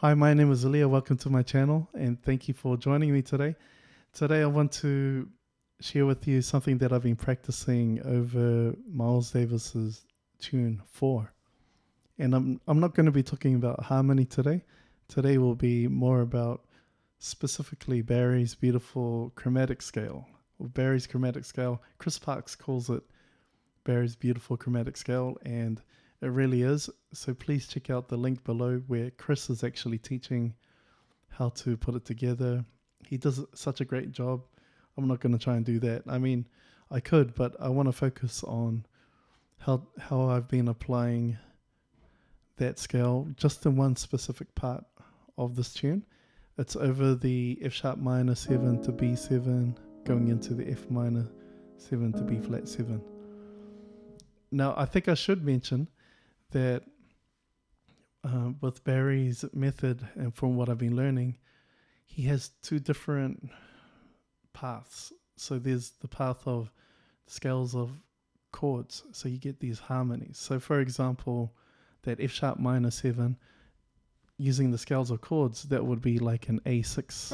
Hi, my name is Elia. Welcome to my channel and thank you for joining me today. Today I want to share with you something that I've been practicing over Miles Davis's tune 4. And I'm not going to be talking about harmony today. Today will be more about specifically Barry's beautiful chromatic scale. Or Barry's chromatic scale. Chris Parks calls it Barry's beautiful chromatic scale, and it really is. So please check out the link below where Chris is actually teaching how to put it together. He does such a great job. I'm not going to try and do that. I mean, I could, but I want to focus on how I've been applying that scale just in one specific part of this tune. It's over the F sharp minor 7 to B7, going into the F minor 7 to B flat 7. Now, I think I should mention that with Barry's method and from what I've been learning, he has two different paths. So there's the path of scales of chords, so you get these harmonies. So for example, that F sharp minor 7, using the scales of chords, that would be like an A6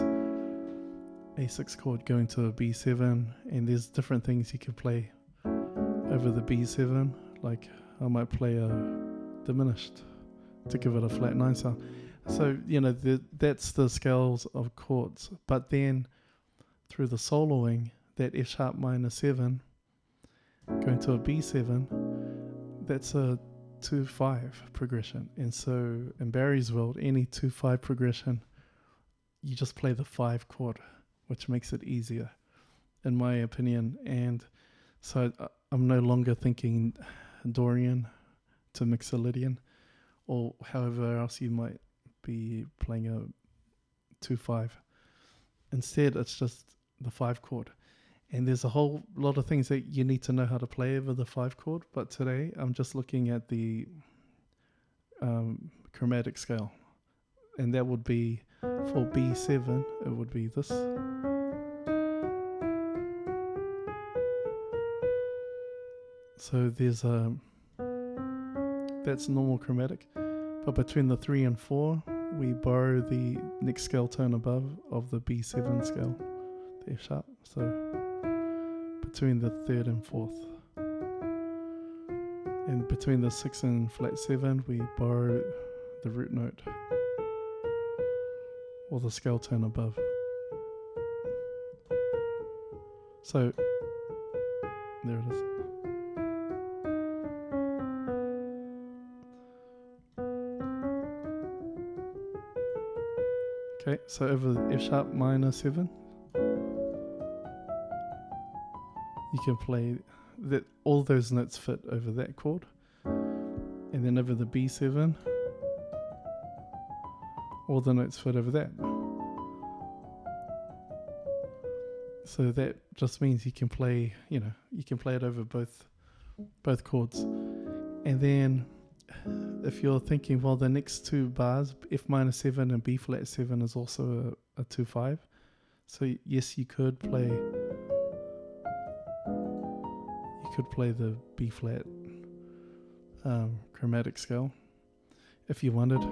chord going to a B7, and there's different things you can play over the B7, like I might play a diminished to give it a flat 9 sound. So, that's the scales of chords. But then through the soloing, that F sharp minor 7 going to a B7, that's a 2-5 progression. And so in Barry's world, any 2-5 progression, you just play the 5 chord, which makes it easier, in my opinion. And so I'm no longer thinking Dorian to Mixolydian, or however else you might be playing a 2-5. Instead, it's just the 5 chord. And there's a whole lot of things that you need to know how to play over the 5 chord. But today, I'm just looking at the chromatic scale. And that would be, for B7, it would be this. So there's that's normal chromatic, but between the 3 and 4, we borrow the next scale tone above of the B7 scale, the F sharp. So between the 3rd and 4th, and between the 6 and flat 7, we borrow the root note or the scale tone above. So there it is. Okay, so over the F sharp minor 7, you can play that. All those notes fit over that chord, and then over the B7, all the notes fit over that. So that just means you can play, you can play it over both chords. And then if you're thinking, well, the next 2 bars, F minor 7 and B flat 7, is also a 2-5. So yes, you could play the B flat chromatic scale if you wanted.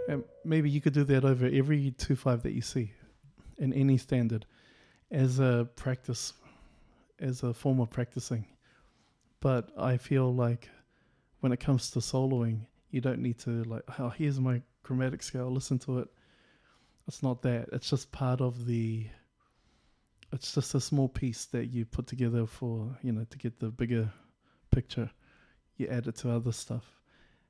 And maybe you could do that over every 2-5 that you see in any standard as a practice, as a form of practicing. But I feel like when it comes to soloing, you don't need to here's my chromatic scale, listen to it. It's not that. It's just part of it's just a small piece that you put together for, to get the bigger picture. You add it to other stuff.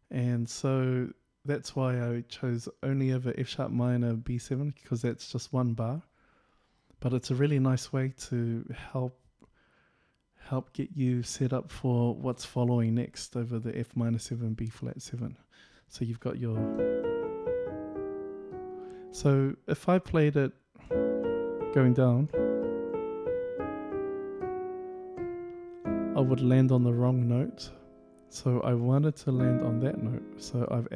And so that's why I chose only over F sharp minor B7, because that's just 1 bar. But it's a really nice way to help get you set up for what's following next over the F minor 7, B flat 7. So you've got your... So if I played it going down, I would land on the wrong note. So I wanted to land on that note. So I've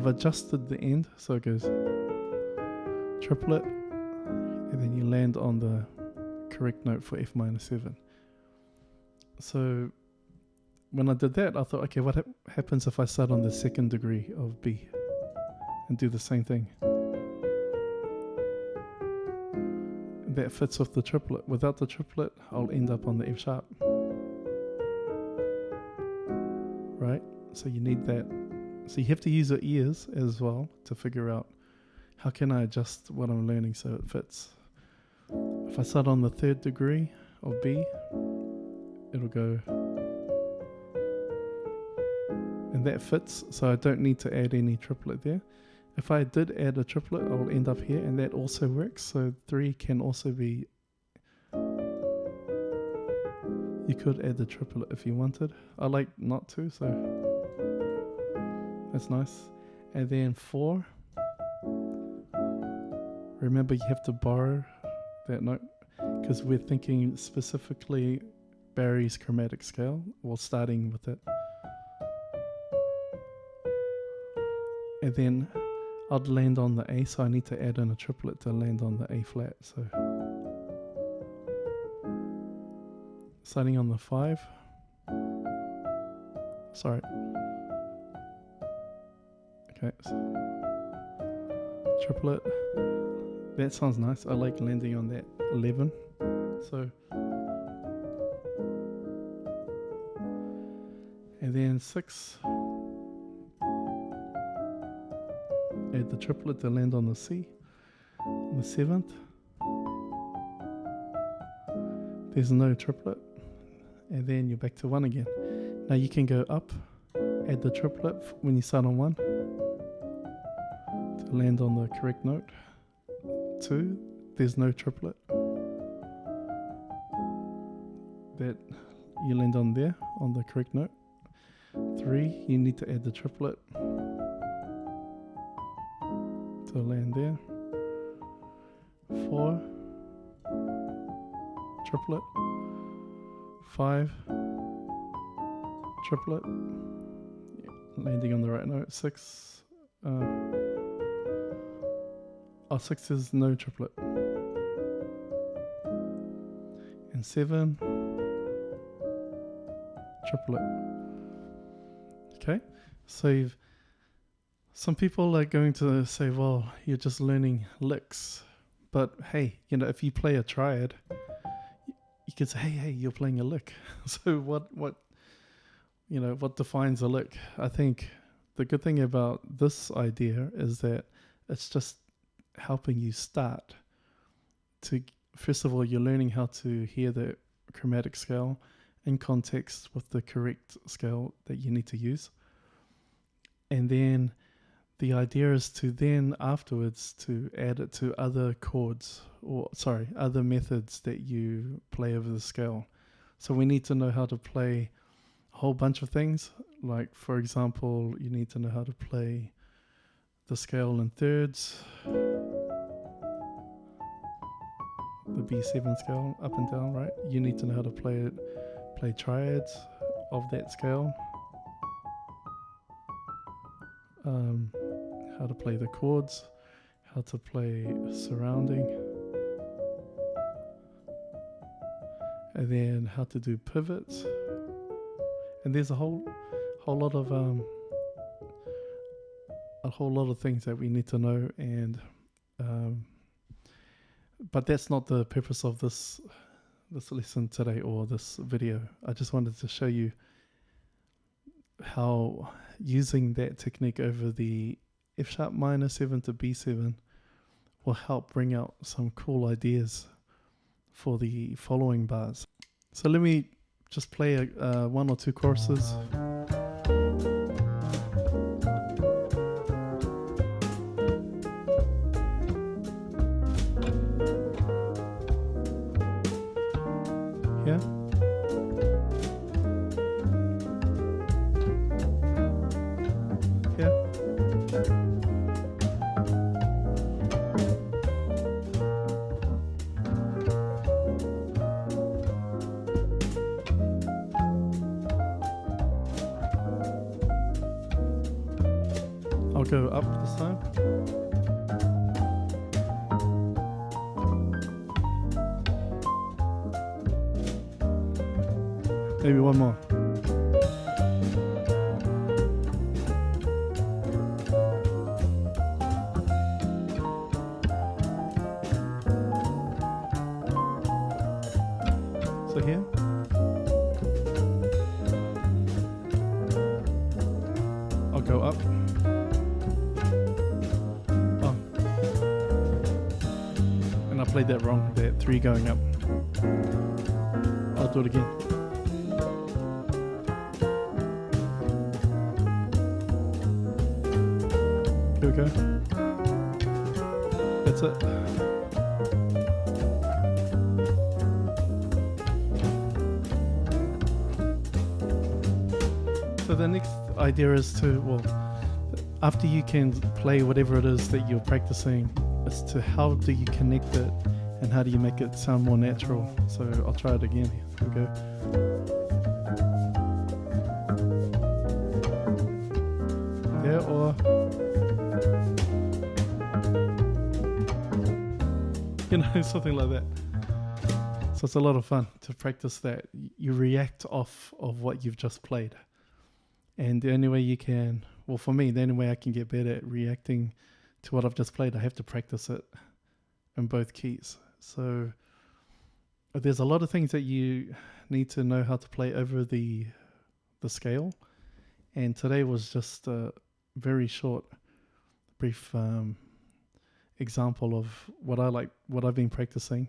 adjusted the end. So it goes triplet, and then you land on the correct note for F minor 7. So when I did that, I thought, okay, what happens if I start on the second degree of B and do the same thing? That fits with the triplet. Without the triplet, I'll end up on the F sharp. Right? So you need that. So you have to use your ears as well to figure out how can I adjust what I'm learning so it fits. If I start on the third degree of B, it'll go, and that fits, so I don't need to add any triplet there. If I did add a triplet, I'll end up here, and that also works. So 3 can also be, you could add the triplet if you wanted. I like not to, so that's nice. And then 4, remember you have to borrow that note because we're thinking specifically Barry's chromatic scale, or starting with it. And then I'd land on the A, so I need to add in a triplet to land on the A flat. So starting on the 5. Sorry. Okay. So triplet. That sounds nice. I like landing on that 11. So, and then 6. Add the triplet to land on the C. On the 7th, there's no triplet, and then you're back to 1 again. Now you can go up, add the triplet when you start on 1 to land on the correct note. 2, there's no triplet. That you land on there on the correct note. 3, you need to add the triplet to land there. 4, triplet. 5, triplet, landing on the right note. 6, 6 is no triplet. And 7, triplet. Okay, so some people are going to say, well, you're just learning licks. But hey, if you play a triad, you could say, hey, you're playing a lick. So what defines a lick? I think the good thing about this idea is that it's just helping you start to, first of all, you're learning how to hear the chromatic scale in context with the correct scale that you need to use. And then the idea is to then afterwards to add it to other chords, other methods that you play over the scale. So we need to know how to play a whole bunch of things. Like, for example, you need to know how to play the scale in thirds, the B7 scale up and down, right? You need to know how to play triads of that scale. How to play the chords, how to play surrounding, and then how to do pivots. And there's a whole lot of things that we need to know, and but that's not the purpose of this lesson today or this video. I just wanted to show you how using that technique over the F sharp minor 7 to B7 will help bring out some cool ideas for the following bars. So let me just play 1 or 2 choruses. Yeah. I'll go up this time. Maybe one more. go up. Oh. And I played that wrong, that 3 going up. I'll do it again. Here we go. That's it. So the next idea is to, well, after you can play whatever it is that you're practicing, as to how do you connect it and how do you make it sound more natural. So I'll try it again. Here we go. Yeah, or you know, something like that. So it's a lot of fun to practice that. You react off of what you've just played. And the only way you can, well, for me, the only way I can get better at reacting to what I've just played, I have to practice it in both keys. So there's a lot of things that you need to know how to play over the scale. And today was just a very short, brief example of what I've been practicing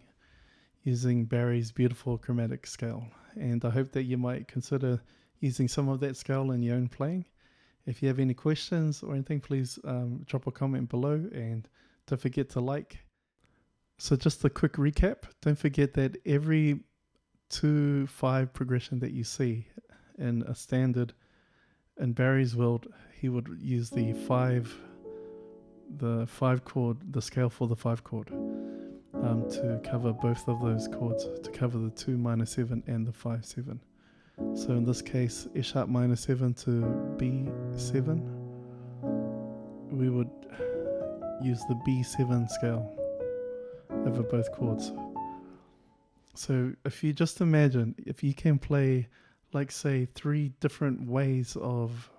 using Barry's beautiful chromatic scale. And I hope that you might consider using some of that scale in your own playing. If you have any questions or anything, please drop a comment below, and don't forget to like. So just a quick recap, don't forget that every 2-5 progression that you see in a standard, in Barry's world, he would use the 5 chord, the scale for the 5 chord, to cover both of those chords, to cover the 2 minor 7 and the 5 7. So in this case, A sharp minor 7 to B7, we would use the B7 scale over both chords. So if you just imagine, if you can play, like say, 3 different ways of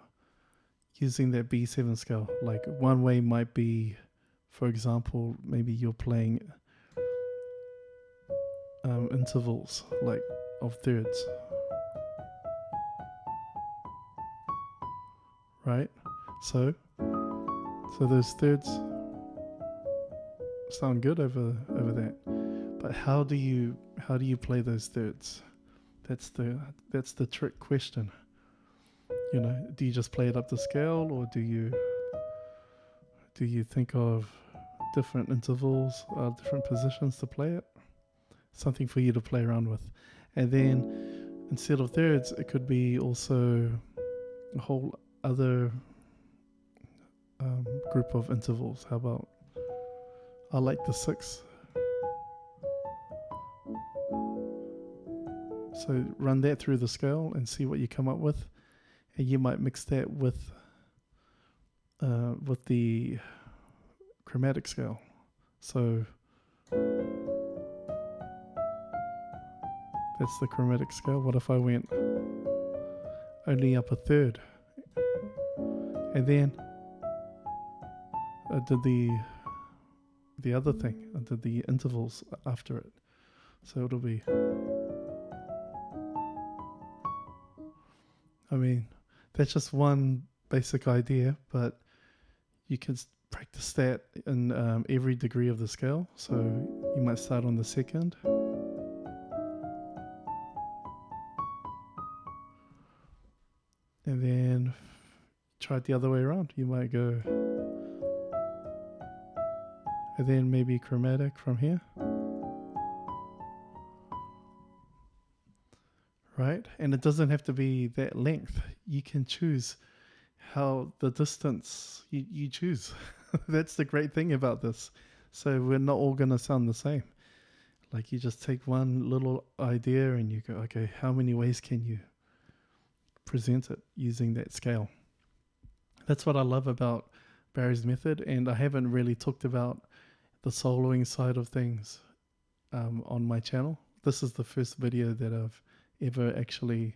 using that B7 scale, like one way might be, for example, maybe you're playing intervals, like of thirds. Right, so those thirds sound good over that, but how do you play those thirds? That's the trick question. You know, do you just play it up the scale, or do you think of different intervals, different positions to play it? Something for you to play around with, and then instead of thirds, it could be also a whole other group of intervals. How about, I like the 6. So run that through the scale and see what you come up with, and you might mix that with the chromatic scale. So that's the chromatic scale. What if I went only up a third? And then I did the other thing. I did the intervals after it. So it'll be, I mean, that's just one basic idea, but you can practice that in every degree of the scale. So you might start on the 2nd. And then try it the other way around. You might go, and then maybe chromatic from here. Right? And it doesn't have to be that length. You can choose how the distance you choose. That's the great thing about this. So we're not all going to sound the same. Like, you just take one little idea and you go, okay, how many ways can you present it using that scale? That's what I love about Barry's method, and I haven't really talked about the soloing side of things on my channel. This is the first video that I've ever actually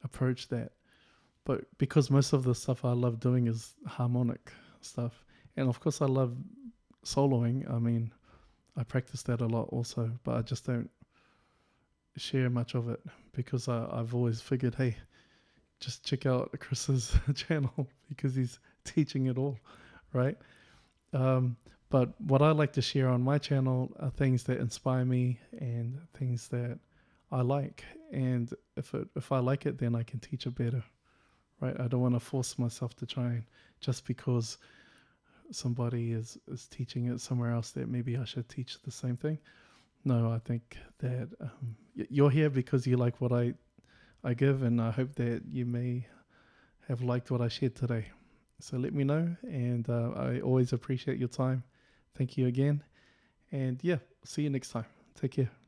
approached that. But because most of the stuff I love doing is harmonic stuff, and of course I love soloing. I mean, I practice that a lot also, but I just don't share much of it because I've always figured, hey, just check out Chris's channel because he's teaching it all, right? But what I like to share on my channel are things that inspire me and things that I like. And if I like it, then I can teach it better, right? I don't want to force myself to try and just because somebody is teaching it somewhere else that maybe I should teach the same thing. No, I think that you're here because you like what I give, and I hope that you may have liked what I shared today. So let me know, and I always appreciate your time. Thank you again, and yeah, see you next time. Take care.